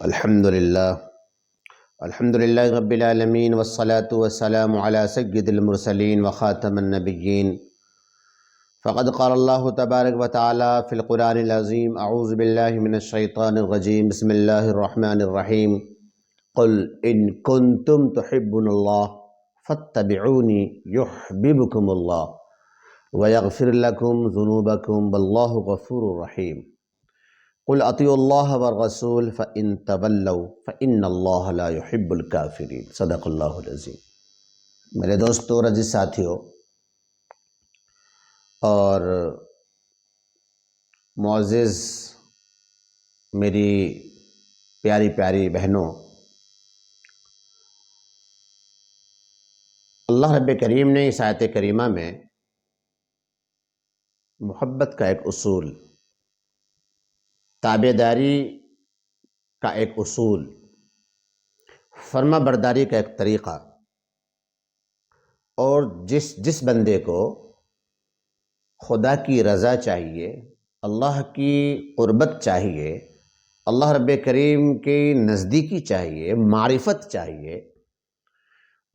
الحمد للہ رب العالمین والصلاة والسلام علی سید المرسلین وخاتم النبیین فقد قال اللہ تبارک وتعالی فی القرآن العظیم اعوذ باللہ من الشیطان الرجیم بسم اللہ الرحمن الرحیم قل ان کنتم تحبون اللہ فاتبعونی یحببکم اللہ ویغفر لکم ذنوبکم واللہ غفور رحیم قل اطیعوا اللہ والرسول فإن تولوا فإن اللہ لا يحب الکافرین صدق اللہ العظیم۔ میرے دوستو اور عزیز ساتھیوں اور معزز میری پیاری پیاری بہنوں، اللہ رب کریم نے اس آیت کریمہ میں محبت کا ایک اصول، تابعداری کا ایک اصول، فرما برداری کا ایک طریقہ، اور جس بندے کو خدا کی رضا چاہیے، اللہ کی قربت چاہیے، اللہ رب کریم کی نزدیکی چاہیے، معرفت چاہیے،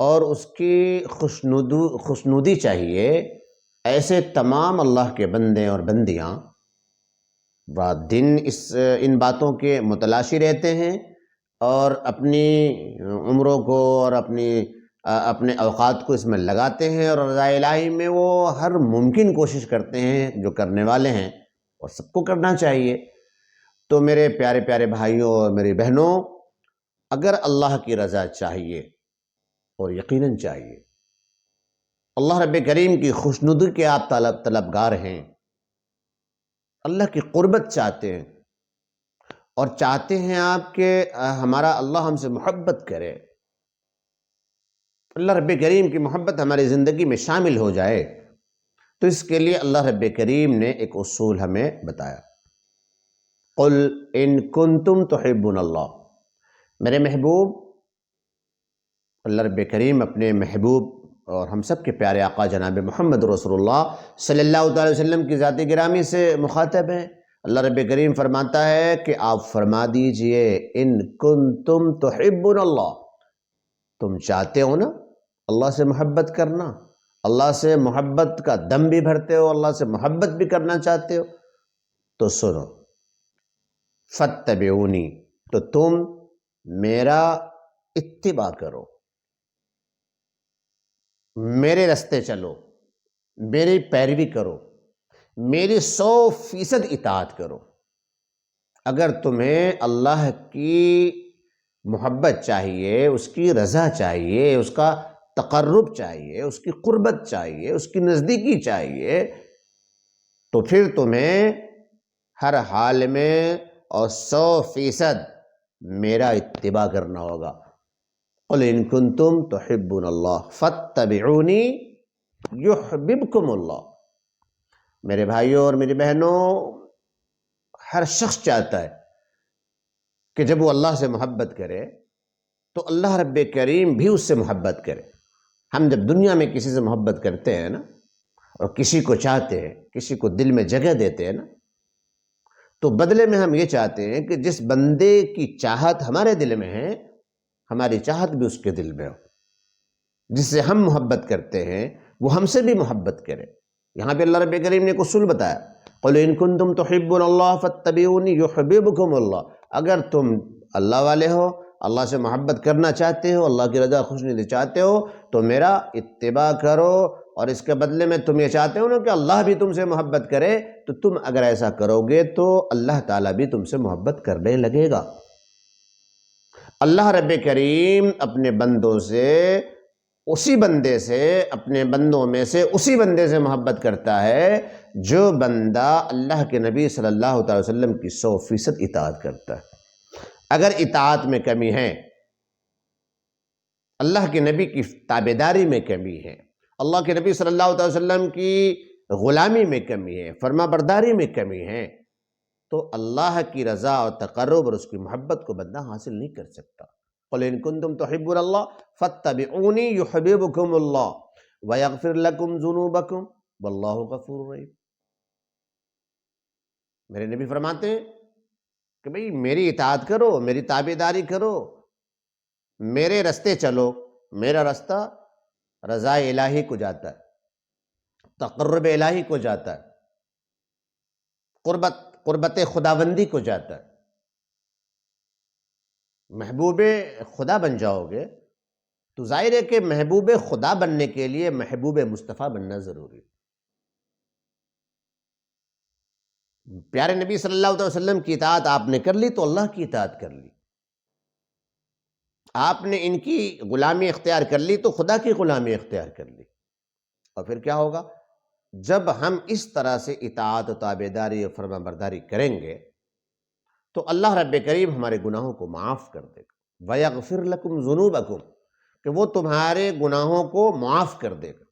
اور اس کی خوشنودی چاہیے، ایسے تمام اللہ کے بندے اور بندیاں رات دن ان باتوں کے متلاشی رہتے ہیں اور اپنی عمروں کو اور اپنے اوقات کو اس میں لگاتے ہیں، اور رضا الہی میں وہ ہر ممکن کوشش کرتے ہیں جو کرنے والے ہیں، اور سب کو کرنا چاہیے۔ تو میرے پیارے پیارے بھائیوں اور میری بہنوں، اگر اللہ کی رضا چاہیے، اور یقیناً چاہیے، اللہ رب کریم کی خوشنودی کے آپ طلبگار ہیں، اللہ کی قربت چاہتے ہیں، اور چاہتے ہیں آپ کہ ہمارا اللہ ہم سے محبت کرے، اللہ رب کریم کی محبت ہماری زندگی میں شامل ہو جائے، تو اس کے لیے اللہ رب کریم نے ایک اصول ہمیں بتایا۔ قل ان کنتم تحبون اللہ، میرے محبوب، اللہ رب کریم اپنے محبوب اور ہم سب کے پیارے آقا جناب محمد رسول اللہ صلی اللہ علیہ وسلم کی ذات گرامی سے مخاطب ہیں۔ اللہ رب کریم فرماتا ہے کہ آپ فرما دیجئے ان کنتم تحبون اللہ، تم چاہتے ہو نا اللہ سے محبت کرنا، اللہ سے محبت کا دم بھی بھرتے ہو، اللہ سے محبت بھی کرنا چاہتے ہو، تو سنو، فاتبعونی، تو تم میرا اتباع کرو، میرے رستے چلو، میری پیروی کرو، میری 100% اطاعت کرو۔ اگر تمہیں اللہ کی محبت چاہیے، اس کی رضا چاہیے، اس کا تقرب چاہیے، اس کی قربت چاہیے، اس کی نزدیکی چاہیے، تو پھر تمہیں ہر حال میں اور 100% میرا اتباع کرنا ہوگا۔ قل ان کنتم تحبون اللہ فاتبعونی یحببکم اللہ۔ میرے بھائیوں اور میری بہنوں، ہر شخص چاہتا ہے کہ جب وہ اللہ سے محبت کرے تو اللہ رب کریم بھی اس سے محبت کرے۔ ہم جب دنیا میں کسی سے محبت کرتے ہیں نا، اور کسی کو چاہتے ہیں، کسی کو دل میں جگہ دیتے ہیں نا، تو بدلے میں ہم یہ چاہتے ہیں کہ جس بندے کی چاہت ہمارے دل میں ہے، ہماری چاہت بھی اس کے دل میں ہو، جس سے ہم محبت کرتے ہیں وہ ہم سے بھی محبت کرے۔ یہاں پہ اللہ رب کریم نے ایک اصول بتایا، قل ان کنتم تحبون اللہ فاتبعونی یحببکم اللہ۔ اگر تم اللہ والے ہو، اللہ سے محبت کرنا چاہتے ہو، اللہ کی رضا خوشنودی چاہتے ہو، تو میرا اتباع کرو، اور اس کے بدلے میں تم یہ چاہتے ہو نا کہ اللہ بھی تم سے محبت کرے، تو تم اگر ایسا کرو گے تو اللہ تعالیٰ بھی تم سے محبت کرنے لگے گا۔ اللہ رب کریم اپنے بندوں سے، اسی بندے سے، اپنے بندوں میں سے اسی بندے سے محبت کرتا ہے جو بندہ اللہ کے نبی صلی اللہ علیہ وسلم کی 100% اطاعت کرتا ہے۔ اگر اطاعت میں کمی ہے، اللہ کے نبی کی تابعداری میں کمی ہے، اللہ کے نبی صلی اللہ علیہ وسلم کی غلامی میں کمی ہے، فرما برداری میں کمی ہے، تو اللہ کی رضا اور تقرب اور اس کی محبت کو بندہ حاصل نہیں کر سکتا۔ قل ان کنتم تحبون اللہ فاتبعونی یحببکم اللہ ویغفر لکم ذنوبکم واللہ غفور رحیم۔ میرے نبی فرماتے ہیں کہ بھئی میری اطاعت کرو، میری تابعداری کرو، میرے رستے چلو. میرا رستہ رضا الہی کو جاتا ہے، تقرب الہی کو جاتا ہے، قربت خداوندی کو جاتا ہے. محبوب خدا بن جاؤ گے تو ظاہر ہے کہ محبوب خدا بننے کے لیے محبوب مصطفیٰ بننا ضروری ہے. پیارے نبی صلی اللہ علیہ وسلم کی اطاعت آپ نے کر لی تو اللہ کی اطاعت کر لی. آپ نے ان کی غلامی اختیار کر لی تو خدا کی غلامی اختیار کر لی. اور پھر کیا ہوگا؟ جب ہم اس طرح سے اطاعت و تابعداری اور فرما برداری کریں گے تو اللہ رب کریم ہمارے گناہوں کو معاف کر دے گا. وَيَغْفِرْ لَكُمْ ذُنُوبَكُمْ، کہ وہ تمہارے گناہوں کو معاف کر دے گا.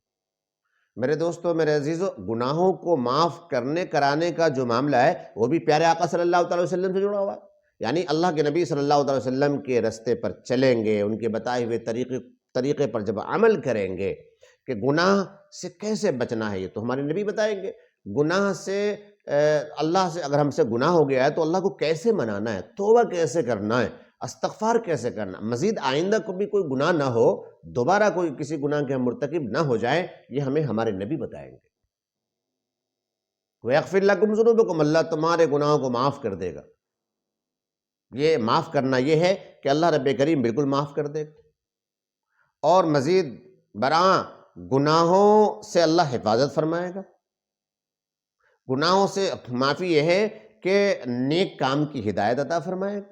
میرے دوستو، میرے عزیزو، گناہوں کو معاف کرنے کرانے کا جو معاملہ ہے وہ بھی پیارے آقا صلی اللہ علیہ وسلم سے جڑا ہوا ہے. یعنی اللہ کے نبی صلی اللہ علیہ وسلم کے رستے پر چلیں گے، ان کے بتائے ہوئے طریقے پر جب عمل کریں گے کہ گناہ سے کیسے بچنا ہے، یہ تو ہمارے نبی بتائیں گے. گناہ سے اللہ سے اگر ہم سے گناہ ہو گیا ہے تو اللہ کو کیسے منانا ہے، توبہ کیسے کرنا ہے، استغفار کیسے کرنا، مزید آئندہ کبھی کوئی گناہ نہ ہو، دوبارہ کوئی کسی گناہ کے ہم مرتکب نہ ہو جائیں، یہ ہمیں ہمارے نبی بتائیں گے. وَيَغْفِرْ لَكُمْ ذُنُوبَكُمْ، اللہ تمہارے گناہوں کو معاف کر دے گا. یہ معاف کرنا یہ ہے کہ اللہ رب کریم بالکل معاف کر دے گا. اور مزید برآں گناہوں سے اللہ حفاظت فرمائے گا. گناہوں سے معافی یہ ہے کہ نیک کام کی ہدایت عطا فرمائے گا.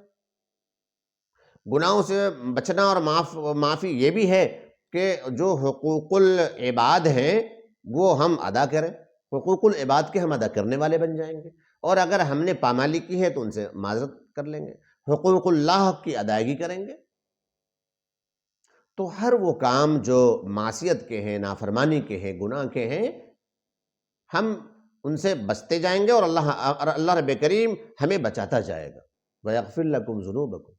گناہوں سے بچنا اور معافی یہ بھی ہے کہ جو حقوق العباد ہیں وہ ہم ادا کریں. حقوق العباد کے ہم ادا کرنے والے بن جائیں گے، اور اگر ہم نے پامالی کی ہے تو ان سے معذرت کر لیں گے، حقوق اللہ کی ادائیگی کریں گے. تو ہر وہ کام جو معصیت کے ہیں، نافرمانی کے ہیں، گناہ کے ہیں، ہم ان سے بچتے جائیں گے اور اللہ رب کریم ہمیں بچاتا جائے گا. وَيَغْفِرْ لَكُمْ ذُنُوبَكُمْ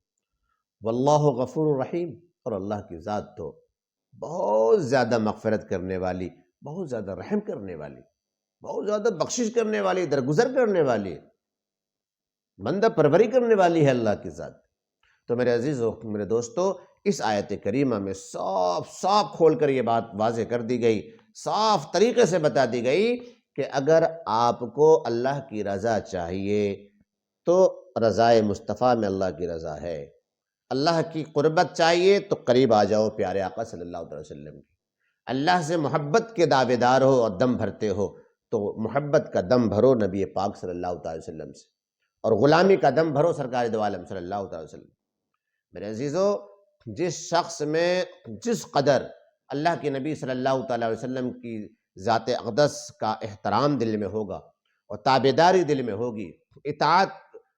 وَاللَّهُ غَفُورٌ رَحِيمٌ. اور اللہ کی ذات تو بہت زیادہ مغفرت کرنے والی، بہت زیادہ رحم کرنے والی، بہت زیادہ بخشش کرنے والی، درگزر کرنے والی، بندہ پروری کرنے والی ہے اللہ کی ذات. تو میرے عزیزو، میرے دوستو، اس آیت کریمہ میں صاف کھول کر یہ بات واضح کر دی گئی، صاف طریقے سے بتا دی گئی کہ اگر آپ کو اللہ کی رضا چاہیے تو رضا مصطفیٰ میں اللہ کی رضا ہے. اللہ کی قربت چاہیے تو قریب آ جاؤ پیارے آقا صلی اللہ علیہ وسلم کی. اللہ سے محبت کے دعوے دار ہو اور دم بھرتے ہو تو محبت کا دم بھرو نبی پاک صلی اللہ علیہ وسلم سے، اور غلامی کا دم بھرو سرکار دو عالم صلی اللہ علیہ وسلم. میرے عزیزو، جس شخص میں جس قدر اللہ کے نبی صلی اللہ علیہ وسلم کی ذات اقدس کا احترام دل میں ہوگا اور تابعداری دل میں ہوگی، اطاعت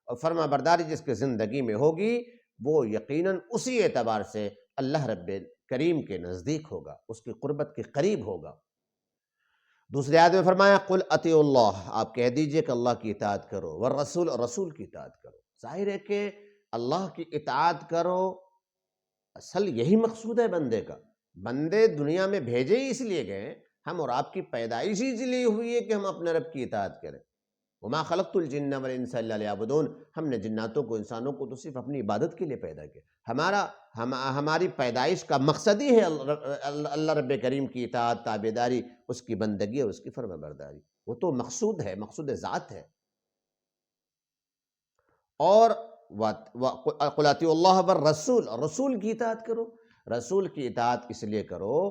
اور فرما برداری جس کی زندگی میں ہوگی، وہ یقیناً اسی اعتبار سے اللہ رب کریم کے نزدیک ہوگا، اس کی قربت کے قریب ہوگا. دوسری آیت میں فرمایا قُلْ اطیعوا اللہ، آپ کہہ دیجئے کہ اللہ کی اطاعت کرو، والرسول، اور رسول کی اطاعت کرو. ظاہر ہے کہ اللہ کی اطاعت کرو، اصل یہی مقصود ہے بندے کا. بندے دنیا میں بھیجے ہی اس لیے گئے، ہم اور آپ کی پیدائش ہی اس لیے ہوئی ہے کہ ہم اپنے رب کی اطاعت کریں. وما خلقت الجن والانس الا لیعبدون، ہم نے جناتوں کو، انسانوں کو تو صرف اپنی عبادت کے لیے پیدا کیا. ہماری پیدائش کا مقصد ہی ہے اللہ رب کریم کی اطاعت، تابعداری، اس کی بندگی اور اس کی فرما برداری. وہ تو مقصود ہے، مقصود ذات ہے. اور قُلْ اطیعوا اللہ والرسول، رسول کی اطاعت کرو. رسول کی اطاعت اس لیے کرو،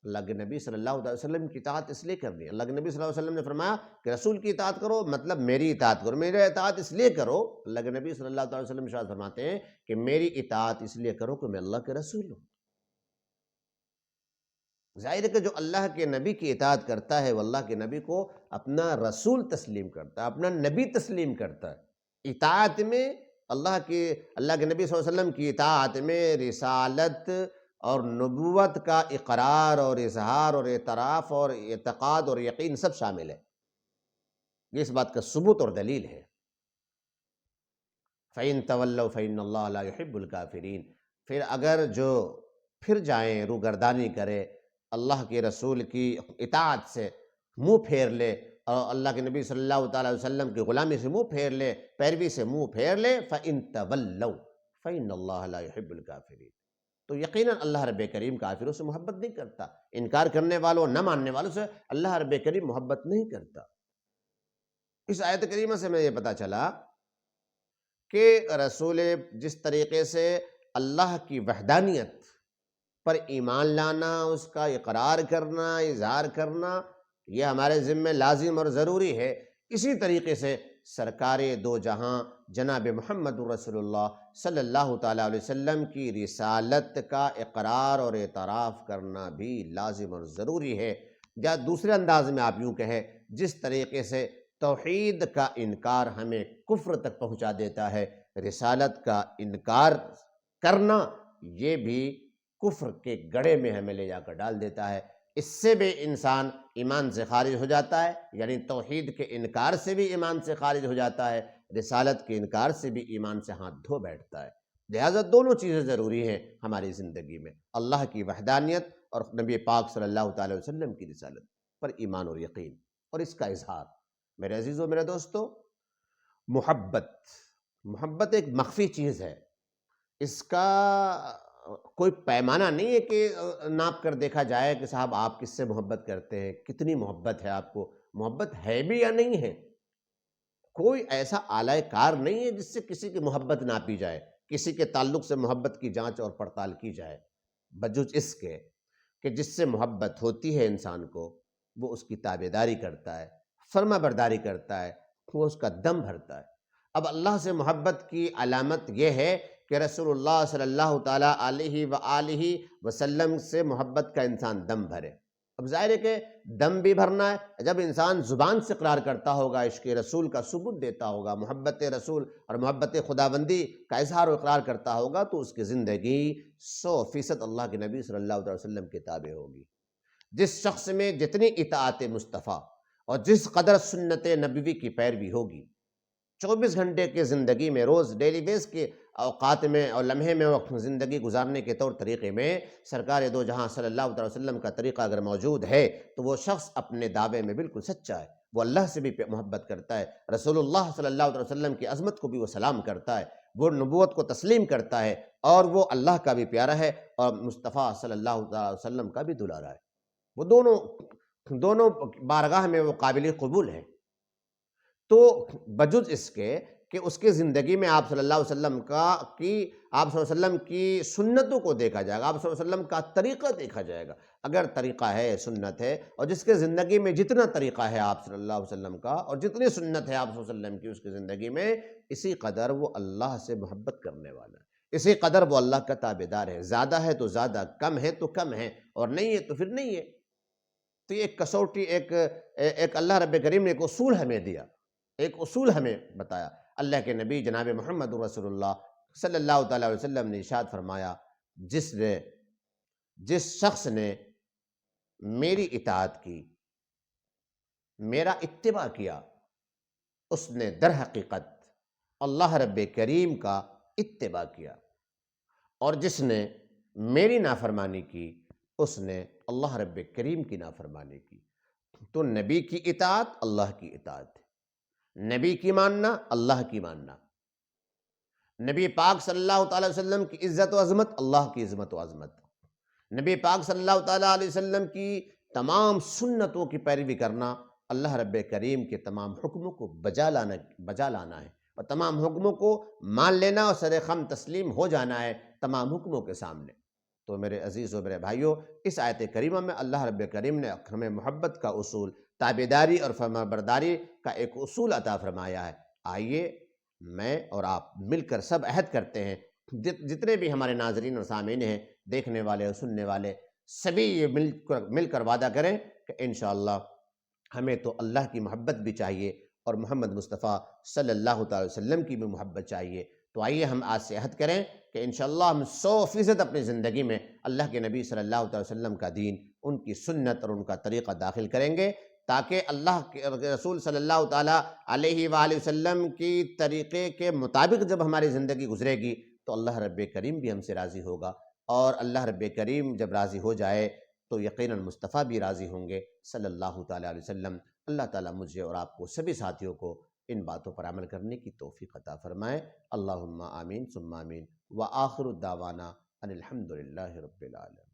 اللہ کے نبی صلی اللہ علیہ وسلم کی اطاعت اس لیے کرنی ہے. اللہ کے نبی صلی اللہ علیہ وسلم نے فرمایا کہ رسول کی اطاعت کرو، مطلب میری اطاعت کرو. میری اطاعت اس لیے کرو، اللہ کے نبی صلی اللہ علیہ وسلم ارشاد فرماتے ہیں کہ میری اطاعت اس لیے کرو کہ میں اللہ کے رسول ہوں. ظاہر ہے کہ جو اللہ کے نبی کی اطاعت کرتا ہے وہ اللہ کے نبی کو اپنا رسول تسلیم کرتا ہے، اپنا نبی تسلیم کرتا ہے. اطاعت میں اللہ کے نبی صلی اللہ علیہ وسلم کی اطاعت میں رسالت اور نبوت کا اقرار اور اظہار اور اعتراف اور اعتقاد اور یقین سب شامل ہے. یہ اس بات کا ثبوت اور دلیل ہے. فَإِن تَوَلَّوْا فَإِنَّ اللَّهَ لَا يُحِبُّ الْكَافِرِينَ، پھر اگر جو پھر جائیں، روگردانی کرے، اللہ کے رسول کی اطاعت سے منہ پھیر لے، اور اللہ کے نبی صلی اللہ تعالیٰ علیہ وسلم کی غلامی سے منہ پھیر لے، پیروی سے منہ پھیر لے، فَإِن تَوَلَّوْا فَإِنَّ اللَّهَ لَا يُحِبُّ الْكَافِرِينَ، تو یقیناً اللہ رب کریم کافروں سے محبت نہیں کرتا، انکار کرنے والوں نہ ماننے والوں سے اللہ رب کریم محبت نہیں کرتا۔ اس آیت کریمہ سے میں یہ پتہ چلا کہ رسول جس طریقے سے اللہ کی وحدانیت پر ایمان لانا، اس کا اقرار کرنا، اظہار کرنا، یہ ہمارے ذمہ لازم اور ضروری ہے، اسی طریقے سے سرکار دو جہاں جناب محمد رسول اللہ صلی اللہ تعالیٰ علیہ وسلم کی رسالت کا اقرار اور اعتراف کرنا بھی لازم اور ضروری ہے۔ یا دوسرے انداز میں آپ یوں کہیں، جس طریقے سے توحید کا انکار ہمیں کفر تک پہنچا دیتا ہے، رسالت کا انکار کرنا یہ بھی کفر کے گڑھے میں ہمیں لے جا کر ڈال دیتا ہے۔ اس سے بھی انسان ایمان سے خارج ہو جاتا ہے، یعنی توحید کے انکار سے بھی ایمان سے خارج ہو جاتا ہے، رسالت کے انکار سے بھی ایمان سے ہاتھ دھو بیٹھتا ہے۔ لہٰذا دونوں چیزیں ضروری ہیں ہماری زندگی میں، اللہ کی وحدانیت اور نبی پاک صلی اللہ تعالی وسلم کی رسالت پر ایمان اور یقین اور اس کا اظہار۔ میرے عزیزو، میرے دوستو، محبت ایک مخفی چیز ہے، اس کا کوئی پیمانہ نہیں ہے کہ ناپ کر دیکھا جائے کہ صاحب آپ کس سے محبت کرتے ہیں، کتنی محبت ہے آپ کو، محبت ہے بھی یا نہیں ہے۔ کوئی ایسا آلہ کار نہیں ہے جس سے کسی کی محبت ناپی جائے، کسی کے تعلق سے محبت کی جانچ اور پڑتال کی جائے، بجز اس کے کہ جس سے محبت ہوتی ہے انسان کو وہ اس کی تابعداری کرتا ہے، فرما برداری کرتا ہے، وہ اس کا دم بھرتا ہے۔ اب اللہ سے محبت کی علامت یہ ہے کہ رسول اللہ صلی اللہ تعالیٰ علیہ وآلہ وسلم سے محبت کا انسان دم بھرے۔ اب ظاہر ہے کہ دم بھی بھرنا ہے جب انسان زبان سے اقرار کرتا ہوگا، عشق رسول کا ثبوت دیتا ہوگا، محبت رسول اور محبت خداوندی کا اظہار و اقرار کرتا ہوگا، تو اس کی زندگی 100% اللہ کے نبی صلی اللہ علیہ وسلم کے تابع ہوگی۔ جس شخص میں جتنی اطاعت مصطفیٰ اور جس قدر سنت نبوی کی پیروی ہوگی، 24 گھنٹے کی زندگی میں، روز ڈیلی بیس کے اوقات میں اور لمحے میں وقت زندگی گزارنے کے طور طریقے میں سرکار دو جہاں صلی اللہ علیہ وسلم کا طریقہ اگر موجود ہے تو وہ شخص اپنے دعوے میں بالکل سچا ہے، وہ اللہ سے بھی محبت کرتا ہے، رسول اللہ صلی اللہ علیہ وسلم کی عظمت کو بھی وہ سلام کرتا ہے، وہ نبوت کو تسلیم کرتا ہے، اور وہ اللہ کا بھی پیارا ہے اور مصطفیٰ صلی اللہ علیہ وسلم کا بھی دلارا ہے۔ وہ دونوں بارگاہ میں وہ قابل قبول ہے۔ تو بجز اس کے کہ اس کی زندگی میں آپ صلی اللہ علیہ وسلم آپ صلی اللہ علیہ وسلم کی سنتوں کو دیکھا جائے گا، آپ صلی اللہ علیہ وسلم کا طریقہ دیکھا جائے گا۔ اگر طریقہ ہے، سنت ہے، اور جس کے زندگی میں جتنا طریقہ ہے آپ صلی اللہ علیہ وسلم کا اور جتنی سنت ہے آپ صلی اللہ علیہ وسلم کی اس کی زندگی میں، اسی قدر وہ اللہ سے محبت کرنے والا ہے، اسی قدر وہ اللہ کا تابعدار ہے۔ زیادہ ہے تو زیادہ، کم ہے تو کم ہے، اور نہیں ہے تو پھر نہیں ہے۔ تو یہ ایک کسوٹی، ایک اللہ رب کریم نے ایک اصول ہمیں دیا، ایک اصول ہمیں بتایا۔ اللہ کے نبی جناب محمد رسول اللہ صلی اللہ تعالیٰ علیہ وسلم نے ارشاد فرمایا، جس شخص نے میری اطاعت کی، میرا اتباع کیا، اس نے در حقیقت اللہ رب کریم کا اتباع کیا، اور جس نے میری نافرمانی کی، اس نے اللہ رب کریم کی نافرمانی کی۔ تو نبی کی اطاعت اللہ کی اطاعت ہے، نبی کی ماننا اللہ کی ماننا، نبی پاک صلی اللہ تعالی وسلم کی عزت و عظمت اللہ کی عظمت و عظمت، نبی پاک صلی اللہ تعالیٰ علیہ وسلم کی تمام سنتوں کی پیروی کرنا، اللہ رب کریم کے تمام حکموں کو بجا لانا ہے، اور تمام حکموں کو مان لینا اور سر خم تسلیم ہو جانا ہے تمام حکموں کے سامنے۔ تو میرے عزیز و میرے بھائیوں، اس آیت کریمہ میں اللہ رب کریم نے ہمیں محبت کا اصول، تابعداری اور فرما برداری کا ایک اصول عطا فرمایا ہے۔ آئیے میں اور آپ مل کر سب عہد کرتے ہیں، جتنے بھی ہمارے ناظرین اور سامعین ہیں، دیکھنے والے اور سننے والے، سبھی یہ مل کر وعدہ کریں کہ انشاءاللہ ہمیں تو اللہ کی محبت بھی چاہیے اور محمد مصطفیٰ صلی اللہ تعالی وسلم کی بھی محبت چاہیے۔ تو آئیے ہم آج سے عہد کریں کہ انشاءاللہ ہم 100% اپنی زندگی میں اللہ کے نبی صلی اللہ علیہ وسلم کا دین، ان کی سنت اور ان کا طریقہ داخل کریں گے، تاکہ اللہ کے رسول صلی اللہ تعالیٰ علیہ وآلہ وسلم کی طریقے کے مطابق جب ہماری زندگی گزرے گی تو اللہ رب کریم بھی ہم سے راضی ہوگا، اور اللہ رب کریم جب راضی ہو جائے تو یقیناً مصطفیٰ بھی راضی ہوں گے صلی اللہ تعالیٰ علیہ وسلم۔ اللہ تعالیٰ مجھے اور آپ کو سبھی ساتھیوں کو ان باتوں پر عمل کرنے کی توفیق عطا فرمائے۔ اللہم آمین ثم آمین، وآخر الدعوانا ان الحمد للہ رب العالمین۔